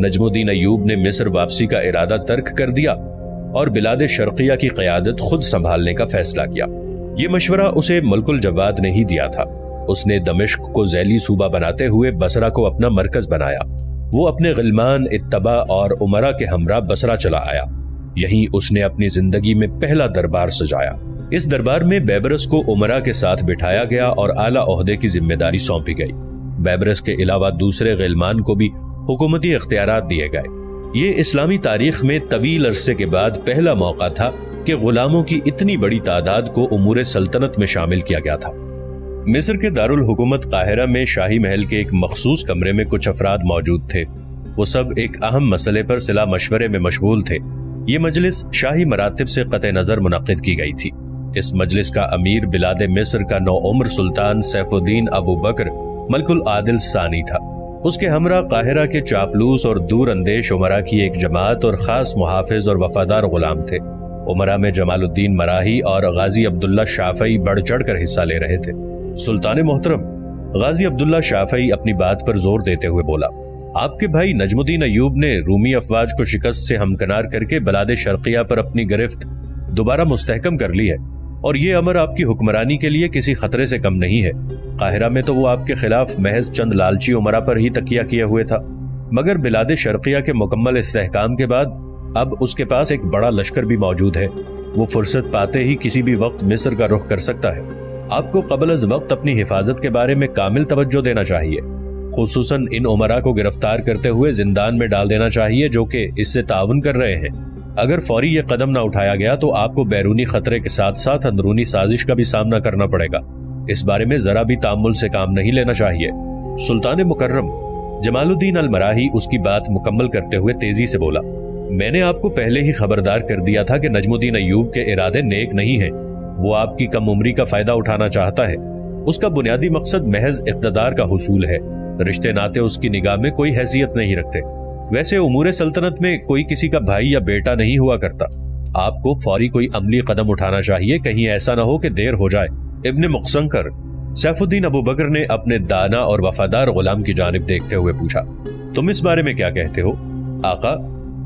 نجم الدین ایوب نے مصر واپسی کا ارادہ ترک کر دیا اور بلاد شرقیہ کی قیادت خود سنبھالنے کا فیصلہ کیا۔ یہ مشورہ اسے ملک الجواد نے ہی دیا تھا۔ اس نے دمشق کو ذیلی صوبہ بناتے ہوئے بصرہ کو اپنا مرکز بنایا۔ وہ اپنے غلمان، اتباع اور امراء کے ہمراہ بصرہ چلا آیا۔ یہیں اس نے اپنی زندگی میں پہلا دربار سجایا۔ اس دربار میں بیبرس کو امراء کے ساتھ بٹھایا گیا اور اعلیٰ عہدے کی ذمہ داری سونپی گئی۔ بیبرس کے علاوہ دوسرے غلمان کو بھی حکومتی اختیارات دیے گئے۔ یہ اسلامی تاریخ میں طویل عرصے کے بعد پہلا موقع تھا کہ غلاموں کی اتنی بڑی تعداد کو امور سلطنت میں شامل کیا گیا تھا۔ مصر کے دارالحکومت قاہرہ میں شاہی محل کے ایک مخصوص کمرے میں کچھ افراد موجود تھے۔ وہ سب ایک اہم مسئلے پر صلاح مشورے میں مشغول تھے۔ یہ مجلس شاہی مراتب سے قطع نظر منعقد کی گئی تھی۔ اس مجلس کا امیر بلاد مصر کا نوعمر سلطان سیف الدین ابو بکر ملک العادل ثانی تھا۔ اس کے ہمراہ قاہرہ کے چاپلوس اور دور اندیش امراء کی ایک جماعت اور خاص محافظ اور وفادار غلام تھے۔ امراء میں جمال الدین مراہی اور غازی عبداللہ شافعی بڑھ چڑھ کر حصہ لے رہے تھے۔ سلطان محترم، غازی عبداللہ شافعی اپنی بات پر زور دیتے ہوئے بولا، آپ کے بھائی نجم الدین ایوب نے رومی افواج کو شکست سے ہمکنار کر کے بلاد شرقیہ پر اپنی گرفت دوبارہ مستحکم کر لی ہے، اور یہ امر آپ کی حکمرانی کے لیے کسی خطرے سے کم نہیں ہے۔ قاہرہ میں تو وہ آپ کے خلاف محض چند لالچی امراء پر ہی تکیہ کیے ہوئے تھا، مگر بلاد شرقیہ کے مکمل استحکام کے بعد اب اس کے پاس ایک بڑا لشکر بھی موجود ہے۔ وہ فرصت پاتے ہی کسی بھی وقت مصر کا رخ کر سکتا ہے۔ آپ کو قبل از وقت اپنی حفاظت کے بارے میں کامل توجہ دینا چاہیے، خصوصاً ان امراء کو گرفتار کرتے ہوئے زندان میں ڈال دینا چاہیے جو کہ اس سے تعاون کر رہے ہیں۔ اگر فوری یہ قدم نہ اٹھایا گیا تو آپ کو بیرونی خطرے کے ساتھ ساتھ اندرونی سازش کا بھی سامنا کرنا پڑے گا۔ اس بارے میں ذرا بھی تامل سے کام نہیں لینا چاہیے۔ سلطان مکرم، جمال الدین المراہی اس کی بات مکمل کرتے ہوئے تیزی سے بولا، میں نے آپ کو پہلے ہی خبردار کر دیا تھا کہ نجم الدین ایوب کے ارادے نیک نہیں ہیں۔ وہ آپ کی کم عمری کا فائدہ اٹھانا چاہتا ہے۔ اس کا بنیادی مقصد محض اقتدار کا حصول ہے۔ رشتے ناتے اس کی نگاہ میں کوئی حیثیت نہیں رکھتے۔ ویسے امور سلطنت میں کوئی کسی کا بھائی یا بیٹا نہیں ہوا کرتا۔ آپ کو فوری کوئی عملی قدم اٹھانا چاہیے، کہیں ایسا نہ ہو کہ دیر ہو جائے۔ ابن مقصنکر، سیف الدین ابو بکر نے اپنے دانا اور وفادار غلام کی جانب دیکھتے ہوئے پوچھا، تم اس بارے میں کیا کہتے ہو؟ آقا،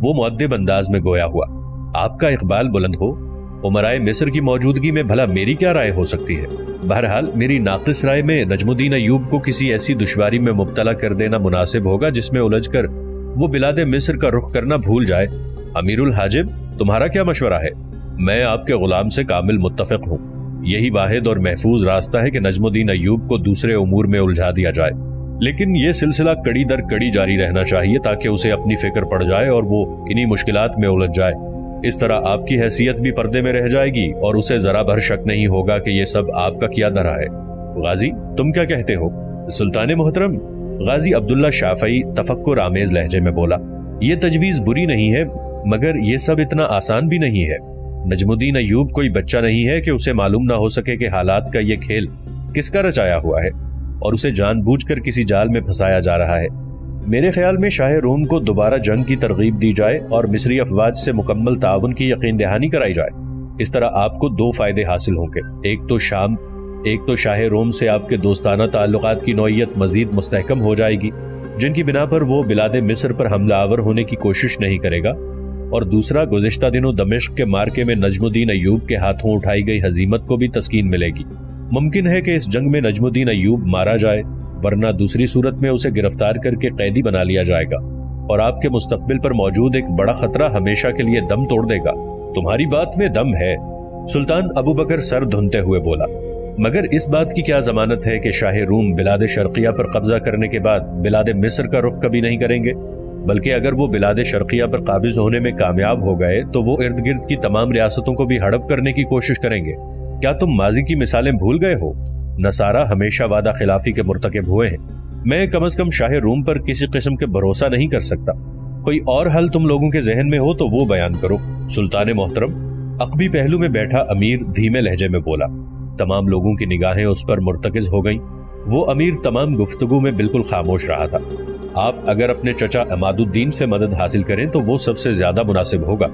وہ مؤدب انداز میں گویا ہوا، آپ کا اقبال بلند ہو۔ امرائے مصر کی موجودگی میں بھلا میری کیا رائے ہو سکتی ہے؟ بہرحال میری ناقص رائے میں نجم الدین ایوب کو کسی ایسی دشواری میں مبتلا کر دینا مناسب ہوگا جس میں الجھ کر وہ بلاد مصر کا رخ کرنا بھول جائے۔ امیر الحاجب، تمہارا کیا مشورہ ہے؟ میں آپ کے غلام سے کامل متفق ہوں۔ یہی واحد اور محفوظ راستہ ہے کہ نجم الدین ایوب کو دوسرے امور میں الجھا دیا جائے، لیکن یہ سلسلہ کڑی در کڑی جاری رہنا چاہیے تاکہ اسے اپنی فکر پڑ جائے اور وہ انہی مشکلات میں الجھ جائے۔ اس طرح آپ کی حیثیت بھی پردے میں رہ جائے گی اور اسے ذرا بھر شک نہیں ہوگا کہ یہ سب آپ کا کیا دھرا ہے۔ غازی، تم کیا کہتے ہو؟ سلطان محترم، غازی عبداللہ شافعی تفکر آمیز لہجے میں بولا، یہ تجویز بری نہیں ہے، مگر یہ سب اتنا آسان بھی نہیں ہے۔ نجم الدین ایوب کوئی بچہ نہیں ہے کہ اسے معلوم نہ ہو سکے کہ حالات کا یہ کھیل کس کا رچایا ہوا ہے اور اسے جان بوجھ کر کسی جال میں پھنسایا جا رہا ہے۔ میرے خیال میں شاہ روم کو دوبارہ جنگ کی ترغیب دی جائے اور مصری افواج سے مکمل تعاون کی یقین دہانی کرائی جائے۔ اس طرح آپ کو دو فائدے حاصل ہوں گے، ایک تو شاہ روم سے آپ کے دوستانہ تعلقات کی نوعیت مزید مستحکم ہو جائے گی، جن کی بنا پر وہ بلاد مصر پر حملہ آور ہونے کی کوشش نہیں کرے گا، اور دوسرا گزشتہ دنوں دمشق کے مارکے میں نجم الدین ایوب کے ہاتھوں اٹھائی گئی ہزیمت کو بھی تسکین ملے گی۔ ممکن ہے کہ اس جنگ میں نجم الدین ایوب مارا جائے، ورنہ دوسری صورت میں اسے گرفتار کر کے قیدی بنا لیا جائے گا اور آپ کے مستقبل پر موجود ایک بڑا خطرہ ہمیشہ کے لیے دم توڑ دے گا۔ تمہاری بات میں دم ہے، سلطان ابو بکر سر دھنتے ہوئے بولا، مگر اس بات کی کیا ضمانت ہے کہ شاہ روم بلاد شرقیہ پر قبضہ کرنے کے بعد بلاد مصر کا رخ کبھی نہیں کریں گے؟ بلکہ اگر وہ بلاد شرقیہ پر قابض ہونے میں کامیاب ہو گئے تو وہ ارد گرد کی تمام ریاستوں کو بھی ہڑپ کرنے کی کوشش کریں گے۔ کیا تم ماضی کی مثالیں بھول گئے ہو؟ نصارہ ہمیشہ وعدہ خلافی کے مرتکب ہوئے ہیں۔ میں کم از کم شاہ روم پر کسی قسم کے بھروسہ نہیں کر سکتا۔ کوئی اور حل تم لوگوں کے ذہن میں ہو تو وہ بیان کرو۔ سلطان محترم، عقبی پہلو میں بیٹھا امیر دھیمے لہجے میں بولا۔ تمام لوگوں کی نگاہیں اس پر مرتکز ہو گئیں۔ وہ امیر تمام گفتگو میں بالکل خاموش رہا تھا۔ آپ اگر اپنے چچا عماد الدین سے مدد حاصل کریں تو وہ سب سے زیادہ مناسب ہوگا۔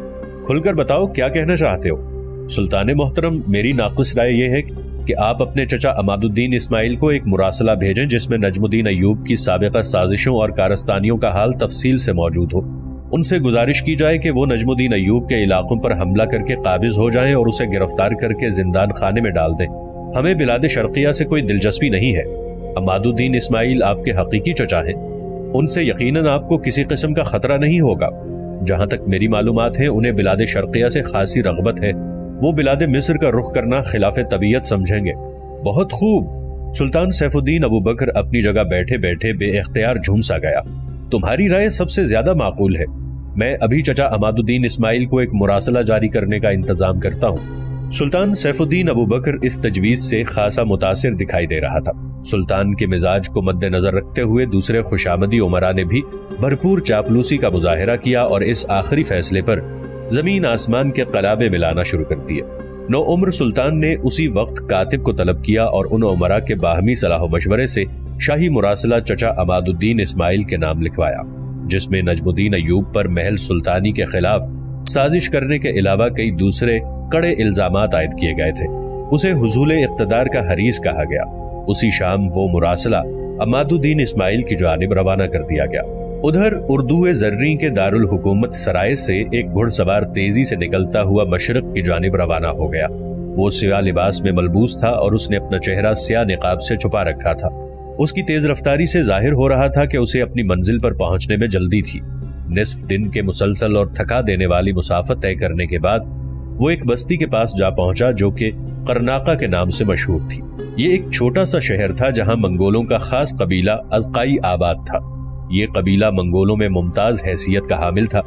کھل کر بتاؤ کیا کہنا چاہتے ہو؟ سلطان محترم، میری ناقص رائے یہ ہے کہ آپ اپنے چچا عماد الدین اسماعیل کو ایک مراسلہ بھیجیں جس میں نجم الدین ایوب کی سابقہ سازشوں اور کارستانیوں کا حال تفصیل سے موجود ہو۔ ان سے گزارش کی جائے کہ وہ نجم الدین ایوب کے علاقوں پر حملہ کر کے قابض ہو جائیں اور اسے گرفتار کر کے زندان خانے میں ڈال دیں۔ ہمیں بلاد شرقیہ سے کوئی دلچسپی نہیں ہے۔ عماد الدین اسماعیل آپ کے حقیقی چچا ہیں، ان سے یقیناً آپ کو کسی قسم کا خطرہ نہیں ہوگا۔ جہاں تک میری معلومات ہیں انہیں بلاد شرقیہ سے خاصی رغبت ہے، وہ بلاد مصر کا رخ کرنا خلاف طبیعت سمجھیں گے۔ بہت خوب۔ سلطان سیف الدین ابو بکر اپنی جگہ بیٹھے بیٹھے بے اختیار جھوم سا گیا۔ تمہاری رائے سب سے زیادہ معقول ہے۔ میں ابھی چچا عماد الدین اسماعیل کو ایک مراسلہ جاری کرنے کا انتظام کرتا ہوں۔ سلطان سیف الدین ابو بکر اس تجویز سے خاصا متاثر دکھائی دے رہا تھا۔ سلطان کے مزاج کو مد نظر رکھتے ہوئے دوسرے خوشامدی امراء نے بھی بھرپور چاپلوسی کا مظاہرہ کیا اور اس آخری فیصلے پر زمین آسمان کے قلابے ملانا شروع کر دیے۔ نو عمر سلطان نے اسی وقت کاتب کو طلب کیا اور ان امراء کے باہمی صلاح و مشورے سے شاہی مراسلہ چچا عماد الدین اسماعیل کے نام لکھوایا، جس میں نجم الدین ایوب پر محل سلطانی کے خلاف سازش کرنے کے علاوہ کئی دوسرے کڑے الزامات عائد کیے گئے تھے۔ اسے حصول اقتدار کا حریص کہا گیا۔ اسی شام وہ مراسلہ عماد الدین اسماعیل کی جانب روانہ کر دیا گیا۔ ادھر اردو زریں کے دارالحکومت سرائے سے ایک گھڑ سوار تیزی سے نکلتا ہوا مشرق کی جانب روانہ ہو گیا۔ وہ سیاہ لباس میں ملبوس تھا اور اس نے اپنا چہرہ سیاہ نقاب سے چھپا رکھا تھا۔ اس کی تیز رفتاری سے ظاہر ہو رہا تھا کہ اسے اپنی منزل پر پہنچنے میں جلدی تھی۔ نصف دن کے مسلسل اور تھکا دینے والی مسافت طے کرنے کے بعد وہ ایک بستی کے پاس جا پہنچا جو کہ قرناقہ کے نام سے مشہور تھی۔ یہ ایک چھوٹا سا شہر تھا جہاں منگولوں کا خاص قبیلہ ازقائی آباد تھا۔ یہ قبیلہ منگولوں میں ممتاز حیثیت کا حامل تھا۔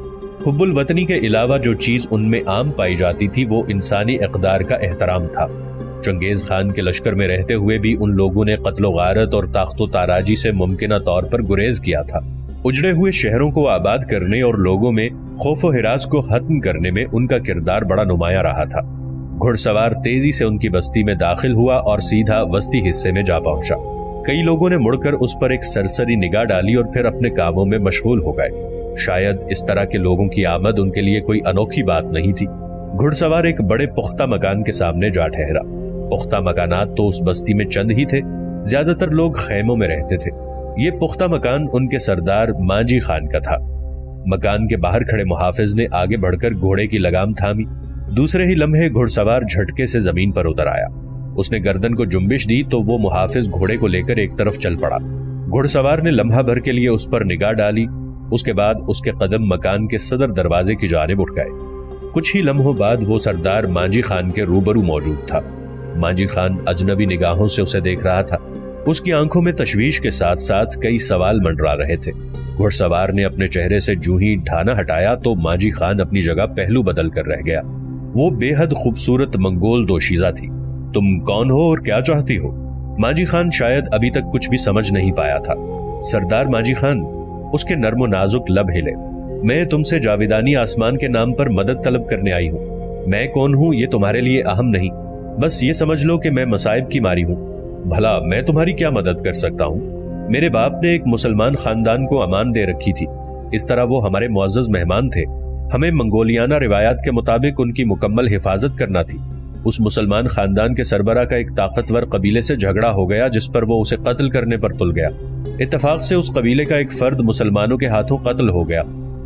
حب الوطنی کے علاوہ جو چیز ان میں عام پائی جاتی تھی وہ انسانی اقدار کا احترام تھا۔ چنگیز خان کے لشکر میں رہتے ہوئے بھی ان لوگوں نے قتل و غارت اور طاقت و تاراجی سے ممکنہ طور پر گریز کیا تھا۔ اجڑے ہوئے شہروں کو آباد کرنے اور لوگوں میں خوف و ہراس کو ختم کرنے میں ان کا کردار بڑا نمایاں رہا تھا۔ گھڑ سوار تیزی سے ان کی بستی میں داخل ہوا اور سیدھا وسطی حصے میں جا پہنچا۔ کئی لوگوں نے مڑ کر اس پر ایک سرسری نگاہ ڈالی اور پھر اپنے کاموں میں مشغول ہو گئے۔ شاید اس طرح کے لوگوں کی آمد ان کے لیے کوئی انوکھی بات نہیں تھی۔ گھڑ سوار ایک بڑے پختہ مکان کے سامنے جا ٹھہرا۔ پختہ مکانات تو اس بستی میں چند ہی تھے، زیادہ تر لوگ خیموں میں رہتے تھے۔ یہ پختہ مکان ان کے سردار مانجی خان کا تھا۔ مکان کے باہر کھڑے محافظ نے آگے بڑھ کر گھوڑے کی لگام تھامی۔ دوسرے ہی لمحے گھڑ سوار جھٹکے سے زمین پر اتر آیا۔ اس نے گردن کو جنبش دی تو وہ محافظ گھوڑے کو لے کر ایک طرف چل پڑا۔ گھڑ سوار نے لمحہ بھر کے لیے اس پر نگاہ ڈالی، اس کے بعد اس کے قدم مکان کے صدر دروازے کی جانب اٹھ گئے۔ کچھ ہی لمحوں بعد وہ سردار مانجی خان کے روبرو موجود تھا۔ مانجی خان اجنبی نگاہوں سے اسے دیکھ رہا تھا۔ اس کی آنکھوں میں تشویش کے ساتھ ساتھ کئی سوال منڈرا رہے تھے۔ گھڑ سوار نے اپنے چہرے سے جو ہی ڈھانا ہٹایا تو مانجی خان اپنی جگہ پہلو بدل کر رہ گیا۔ وہ بے حد خوبصورت منگول دوشیزہ تھی۔ تم کون ہو اور کیا چاہتی ہو؟ مانجی خان شاید ابھی تک کچھ بھی سمجھ نہیں پایا تھا۔ سردار مانجی خان، اس کے نرم و نازک لب ہلے، میں تم سے جاویدانی آسمان کے نام پر مدد طلب کرنے آئی ہوں۔ میں کون ہوں یہ تمہارے لیے اہم نہیں، بس یہ سمجھ لو کہ میں مصائب کی ماری ہوں۔ بھلا میں تمہاری کیا مدد کر سکتا ہوں؟ میرے باپ نے ایک مسلمان خاندان کو امان دے رکھی تھی، اس طرح وہ ہمارے معزز مہمان تھے۔ ہمیں منگولیانہ روایات کے مطابق ان کی مکمل حفاظت کرنا تھی۔ اس مسلمان خاندان کے سربراہ کا ایک طاقتور قبیلے سے جھگڑا ہو گیا جس پر وہ اسے قتل کرنے پر تل گیا۔ اتفاق سے اس قبیلے کا ایک فرد مسلمانوں کے ہاتھوں قتل ہو گیا۔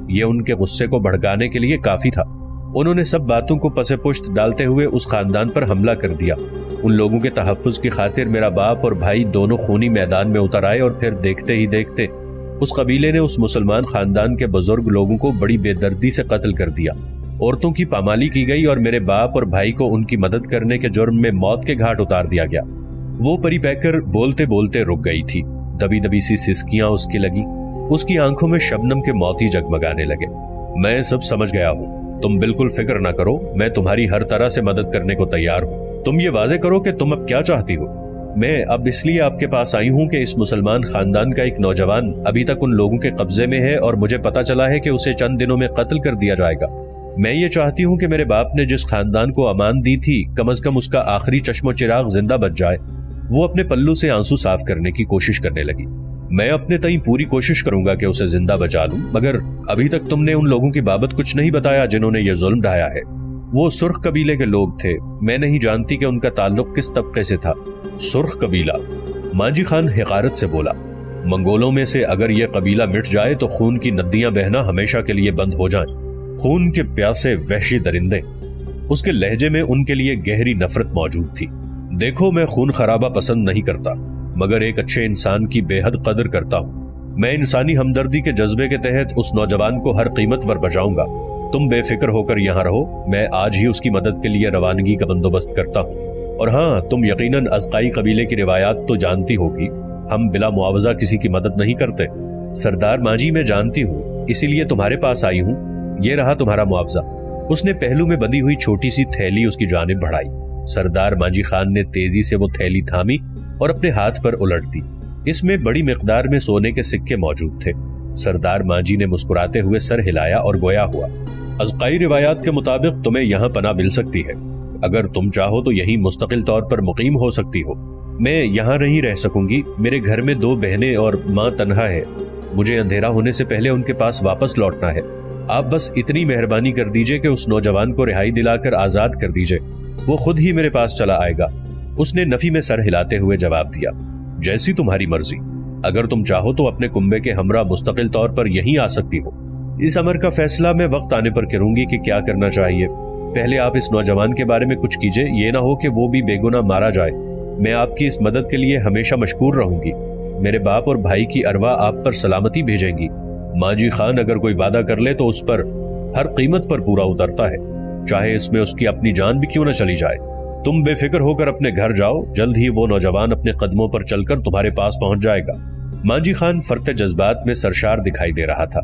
یہ ان کے غصے کو بھڑکانے کے لیے کافی تھا۔ انہوں نے سب باتوں کو پس پشت ڈالتے ہوئے اس خاندان پر حملہ کر دیا۔ ان لوگوں کے تحفظ کی خاطر میرا باپ اور بھائی دونوں خونی میدان میں اتر آئے اور پھر دیکھتے ہی دیکھتے اس قبیلے نے اس مسلمان خاندان کے بزرگ لوگوں کو بڑی بے دردی سے قتل کر دیا۔ عورتوں کی پامالی کی گئی اور میرے باپ اور بھائی کو ان کی مدد کرنے کے جرم میں موت کے گھاٹ اتار دیا گیا۔ وہ پری پیکر بولتے بولتے رک گئی تھی۔ دبی دبی سی سسکیاں اس کی لگی۔ اس کی آنکھوں میں شبنم کے موتی جگمگانے لگے۔ میں سب سمجھ گیا ہوں، تم بالکل فکر نہ کرو، میں تمہاری ہر طرح سے مدد کرنے کو تیار ہوں۔ تم یہ واضح کرو کہ تم اب کیا چاہتی ہو۔ میں اب اس لیے آپ کے پاس آئی ہوں کہ اس مسلمان خاندان کا ایک نوجوان ابھی تک ان لوگوں کے قبضے میں ہے اور مجھے پتا چلا ہے کہ اسے چند دنوں میں قتل کر دیا جائے گا۔ میں یہ چاہتی ہوں کہ میرے باپ نے جس خاندان کو امان دی تھی کم از کم اس کا آخری چشم و چراغ زندہ بچ جائے۔ وہ اپنے پلو سے آنسو صاف کرنے کی کوشش کرنے لگی۔ میں اپنے تئیں پوری کوشش کروں گا کہ اسے زندہ بچا لوں، مگر ابھی تک تم نے ان لوگوں کی بابت کچھ نہیں بتایا جنہوں نے یہ ظلم ڈھایا ہے۔ وہ سرخ قبیلے کے لوگ تھے. میں نہیں جانتی کہ ان کا تعلق کس طبقے سے تھا. سرخ قبیلہ؟ ماجی خان حقارت سے بولا. منگولوں میں سے اگر یہ قبیلہ مٹ جائے تو خون کی ندیاں بہنا ہمیشہ کے لیے بند ہو جائیں. خون کے پیاسے وحشی درندے. اس کے لہجے میں ان کے لیے گہری نفرت موجود تھی. دیکھو، میں خون خرابہ پسند نہیں کرتا، مگر ایک اچھے انسان کی بے حد قدر کرتا ہوں. میں انسانی ہمدردی کے جذبے کے تحت اس نوجوان کو ہر قیمت پر بچاؤں گا. تم بے فکر ہو کر یہاں رہو، میں آج ہی اس کی مدد کے لیے روانگی کا بندوبست کرتا ہوں. اور ہاں، تم یقیناً ازقائی قبیلے کی روایات تو جانتی ہوگی. ہم بلا معاوضہ کسی کی مدد نہیں کرتے. سردار ماجی، میں جانتی ہوں، اسی لیے تمہارے پاس آئی ہوں. یہ رہا تمہارا معاوضہ. اس نے پہلو میں بندھی ہوئی چھوٹی سی تھیلی اس کی جانب بڑھائی. سردار ماجی خان نے تیزی سے وہ تھیلی تھامی اور اپنے ہاتھ پر الٹ دی. اس میں بڑی مقدار میں سونے کے سکے موجود تھے. سردار ماجی نے مسکراتے ہوئے سر ہلایا اور گویا ہوا. ازقائی روایات کے مطابق تمہیں یہاں پناہ مل سکتی ہے. اگر تم چاہو تو یہیں مستقل طور پر مقیم ہو سکتی ہو. میں یہاں نہیں رہ سکوں گی. میرے گھر میں 2 بہنیں اور ماں تنہا ہے. مجھے اندھیرا ہونے سے پہلے ان کے پاس واپس لوٹنا ہے. آپ بس اتنی مہربانی کر دیجئے کہ اس نوجوان کو رہائی دلا کر آزاد کر دیجئے. وہ خود ہی میرے پاس چلا آئے گا. اس نے نفی میں سر ہلاتے ہوئے جواب دیا. جیسی تمہاری مرضی. اگر تم چاہو تو اپنے کنبے کے ہمراہ مستقل طور پر یہیں آ سکتی ہو. اس امر کا فیصلہ میں وقت آنے پر کروں گی کہ کیا کرنا چاہیے. پہلے آپ اس نوجوان کے بارے میں کچھ کیجئے. یہ نہ ہو کہ وہ بھی بے گناہ مارا جائے. میں آپ کی اس مدد کے لیے ہمیشہ مشکور رہوں گی. میرے باپ اور بھائی کی ارواح آپ پر سلامتی بھیجیں گی. ماجی خان اگر کوئی وعدہ کر لے تو اس پر ہر قیمت پر پورا اترتا ہے، چاہے اس میں اس کی اپنی جان بھی کیوں نہ چلی جائے. تم بے فکر ہو کر اپنے گھر جاؤ. جلد ہی وہ نوجوان اپنے قدموں پر چل کر تمہارے پاس پہنچ جائے گا. ماجی خان فرط جذبات میں سرشار دکھائی دے رہا تھا.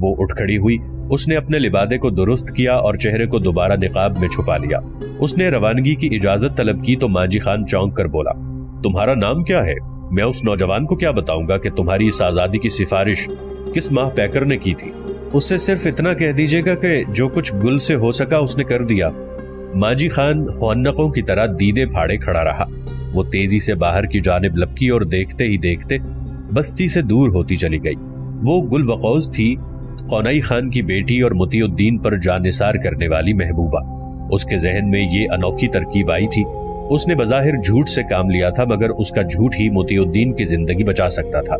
وہ اٹھ کھڑی ہوئی. اس نے اپنے لبادے کو درست کیا اور چہرے کو دوبارہ نقاب میں چھپا لیا. اس نے روانگی کی اجازت طلب کی تو ماجی خان چونک کر بولا. تمہارا نام کیا ہے؟ میں اس نوجوان کو کیا بتاؤں گا کہ تمہاری اس آزادی کی سفارش کس ماہ پیکر نے کی تھی؟ اس سے صرف اتنا کہہ دیجیے گا کہ جو کچھ گل سے ہو سکا اس نے کر دیا. ماجی خان حنقوں کی طرح دیدے پھاڑے کھڑا رہا. وہ تیزی سے باہر کی جانب لپکی اور دیکھتے ہی دیکھتے بستی سے دور ہوتی چلی گئی. وہ گل وقوز تھی، قونائی خان کی بیٹی اور مطیع الدین پر جان نثار کرنے والی محبوبہ. اس کے ذہن میں یہ انوکھی ترکیب آئی تھی. اس نے بظاہر جھوٹ سے کام لیا تھا، مگر اس کا جھوٹ ہی مطیع الدین کی زندگی بچا سکتا تھا.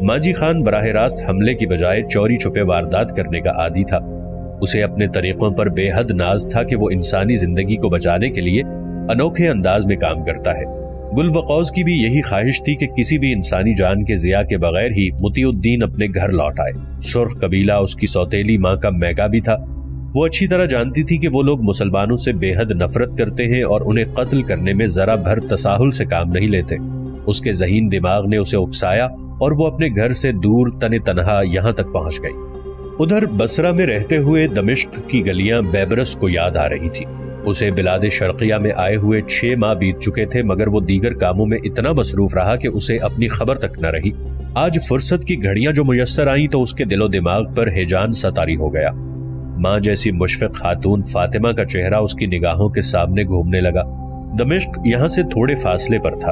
ماجی خان براہ راست حملے کی بجائے چوری چھپے واردات کرنے کا عادی تھا. اسے اپنے طریقوں پر بے حد ناز تھا کہ وہ انسانی زندگی کو بچانے کے لیے انوکھے انداز میں کام کرتا ہے. گل وقوز کی بھی یہی خواہش تھی کہ کسی بھی انسانی جان کے ضیاء کے بغیر ہی مطیع الدین اپنے گھر لوٹ آئے. سرخ قبیلہ اس کی سوتیلی ماں کا میگا بھی تھا. وہ اچھی طرح جانتی تھی کہ وہ لوگ مسلمانوں سے بے حد نفرت کرتے ہیں اور انہیں قتل کرنے میں ذرا بھر تساہل سے کام نہیں لیتے. اس کے ذہین دماغ نے اسے اکسایا اور وہ اپنے گھر سے دور تن تنہا یہاں تک پہنچ گئی. ادھر بصرہ میں رہتے ہوئے دمشق کی گلیاں بیبرس کو یاد آ رہی تھی. اسے بلاد شرقیہ میں آئے ہوئے 6 ماہ بیت چکے تھے، مگر وہ دیگر کاموں میں اتنا مصروف رہا کہ اسے اپنی خبر تک نہ رہی. آج فرصت کی گھڑیاں جو میسر آئیں تو اس کے دل و دماغ پر ہیجان سطاری ہو گیا. ماں جیسی مشفق خاتون فاطمہ کا چہرہ اس کی نگاہوں کے سامنے گھومنے لگا. دمشق یہاں سے تھوڑے فاصلے پر تھا.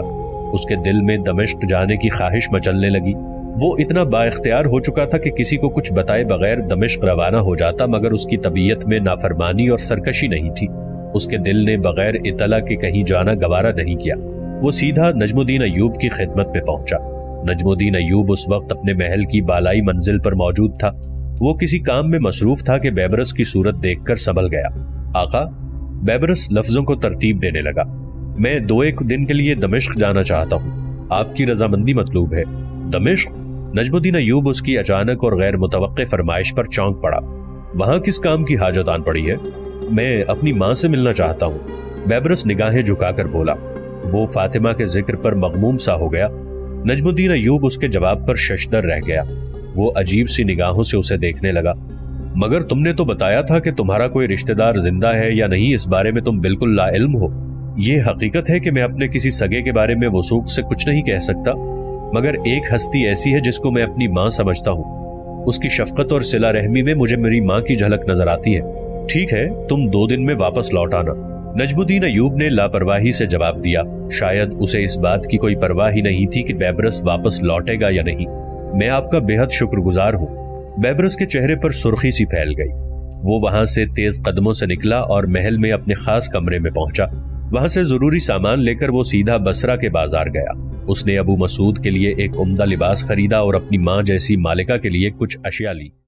اس کے دل میں دمشق جانے کی خواہش مچلنے لگی. وہ اتنا با اختیار ہو چکا تھا کہ کسی کو کچھ بتائے بغیر دمشق روانہ ہو جاتا، مگر اس کی طبیعت میں نافرمانی اور سرکشی نہیں تھی. اس کے دل نے بغیر اطلاع کے کہیں جانا گوارا نہیں کیا. وہ سیدھا نجم الدین ایوب کی خدمت میں پہنچا. نجم الدین ایوب اس وقت اپنے محل کی بالائی منزل پر موجود تھا. وہ کسی کام میں مصروف تھا کہ بیبرس کی صورت دیکھ کر سنبھل گیا. آقا، بیبرس لفظوں کو ترتیب دینے لگا. میں 2-1 دن کے لیے دمشق جانا چاہتا ہوں. آپ کی رضامندی مطلوب ہے. دمشق؟ نجم الدین ایوب اس کی اچانک اور غیر متوقع فرمائش پر چونک پڑا. وہاں کس کام کی حاجت آن پڑی ہے؟ میں اپنی ماں سے ملنا چاہتا ہوں. بیبرس نگاہیں جھکا کر بولا. وہ فاطمہ کے ذکر پر مغموم سا ہو گیا. نجم الدین ایوب اس کے جواب پر ششدر رہ گیا. وہ عجیب سی نگاہوں سے اسے دیکھنے لگا. مگر تم نے تو بتایا تھا کہ تمہارا کوئی رشتہ دار زندہ ہے یا نہیں، اس بارے میں تم بالکل لا علم ہو. یہ حقیقت ہے کہ میں اپنے کسی سگے کے بارے میں وثوق سے کچھ نہیں کہہ سکتا، مگر ایک ہستی ایسی ہے جس کو میں اپنی ماں سمجھتا ہوں. اس کی شفقت اور صلہ رحمی میں مجھے میری ماں کی جھلک نظر آتی ہے. ٹھیک ہے، تم 2 دن میں واپس لوٹ آنا. نجم الدین ایوب نے لاپرواہی سے جواب دیا. شاید اسے اس بات کی کوئی پرواہ ہی نہیں تھی کہ بیبرس واپس لوٹے گا یا نہیں. میں آپ کا بے حد شکر گزار ہوں. بیبرس کے چہرے پر سرخی سی پھیل گئی. وہ وہاں سے تیز قدموں سے نکلا اور محل میں اپنے خاص کمرے میں پہنچا۔ وہاں سے ضروری سامان لے کر وہ سیدھا بصرہ کے بازار گیا۔ اس نے ابو مسعود کے لیے ایک عمدہ لباس خریدا اور اپنی ماں جیسی مالکہ کے لیے کچھ اشیاء لی۔